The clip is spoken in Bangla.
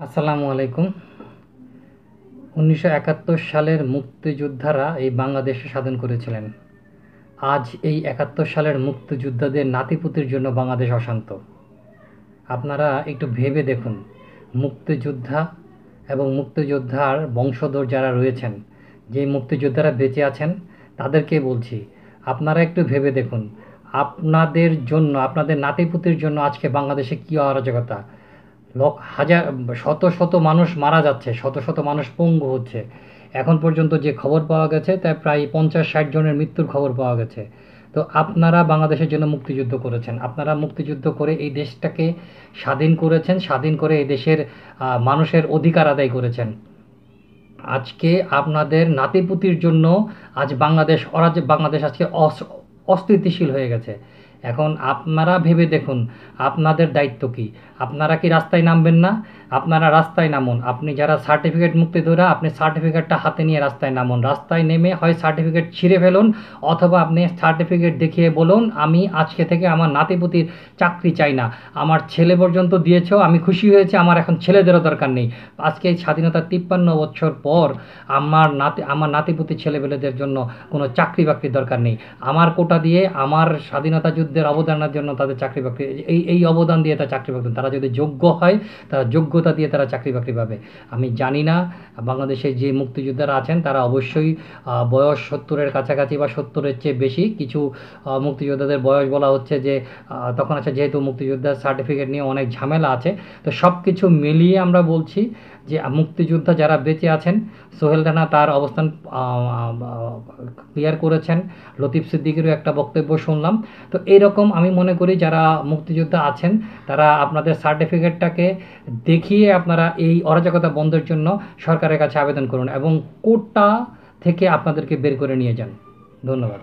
আসসালামু আলাইকুম। ১৯৭১ সালের মুক্তিযোদ্ধারা এই বাংলাদেশে স্বাধীন করেছিলেন। আজ এই ৭১ সালের মুক্তিযোদ্ধাদের নাতিপুতির জন্য বাংলাদেশ অশান্ত। আপনারা একটু ভেবে দেখুন, মুক্তিযোদ্ধা এবং মুক্তিযোদ্ধার বংশধর যারা রয়েছেন, যে মুক্তিযোদ্ধারা বেঁচে আছেন তাদেরকে বলছি, আপনারা একটু ভেবে দেখুন, আপনাদের জন্য, আপনাদের নাতিপুতির জন্য আজকে বাংলাদেশে কী অরাজকতা! হাজার শত শত মানুষ মারা যাচ্ছে, শত শত মানুষ পঙ্গু হচ্ছে। এখন পর্যন্ত যে খবর পাওয়া গেছে তাই প্রায় ৫০-৬০ জনের মৃত্যুর খবর পাওয়া গেছে। তো আপনারা বাংলাদেশের জন্য মুক্তিযুদ্ধ করেছেন, আপনারা মুক্তিযুদ্ধ করে এই দেশটাকে স্বাধীন করেছেন, স্বাধীন করে এই দেশের মানুষের অধিকার আদায় করেছেন। আজকে আপনাদের নাতিপুতির জন্য আজ বাংলাদেশ আজকে অস্থিতিশীল হয়ে গেছে। এখন আপনারা ভেবে দেখুন, আপনাদের দায়িত্ব কী? আপনারা কি রাস্তায় নামবেন না? আপনারা রাস্তায় নামুন। আপনি যারা সার্টিফিকেট মুক্তিযোদ্ধা, আপনি সার্টিফিকেটটা হাতে নিয়ে রাস্তায় নামুন। রাস্তায় নেমে হয় সার্টিফিকেট ছিঁড়ে ফেলুন, অথবা আপনি সার্টিফিকেট দেখিয়ে বলুন, আমি আজকে থেকে আমার নাতিপুতির চাকরি চাই না। আমার ছেলে পর্যন্ত দিয়েছো, আমি খুশি হয়েছি, আমার এখন ছেলেদেরও দরকার নেই। আজকে এই স্বাধীনতার ৫৩ বছর পর আমার নাতিপুতি ছেলেপেলেদের জন্য কোনো চাকরি বাকরির দরকার নেই। আমার কোটা দিয়ে আমার স্বাধীনতা যুদ্ধের অবদানের জন্য তাদের চাকরি বাকরি, এই অবদান দিয়ে তারা চাকরি বাকরি, তারা যদি যোগ্য হয়, তারা যোগ্যতা দিয়ে তারা চাকরি বাকরি পাবে। আমি জানি না বাংলাদেশে যে মুক্তিযোদ্ধারা আছেন তারা অবশ্যই বয়স ৭০-এর কাছাকাছি বা ৭০-এর চেয়ে বেশি। কিছু মুক্তিযোদ্ধাদের বয়স বলা হচ্ছে যে তখন আছে, যেহেতু মুক্তিযোদ্ধার সার্টিফিকেট নিয়ে অনেক ঝামেলা আছে। তো সব কিছু মিলিয়ে আমরা বলছি যে মুক্তিযোদ্ধা যারা বেঁচে আছেন, সোহেল রানা তার অবস্থান ক্লিয়ার করেছেন, লতিফ সিদ্দিকীরও একটা বক্তব্য শুনলাম। তো এইরকম আমি মনে করি যারা মুক্তিযোদ্ধা আছেন তারা আপনাদের সার্টিফিকেটটাকে দেখিয়ে আপনারা এই অরাজকতা বন্ধের জন্য সরকারের কাছে আবেদন করুন এবং কোটা থেকে আপনাদেরকে বের করে নিয়ে যান। ধন্যবাদ।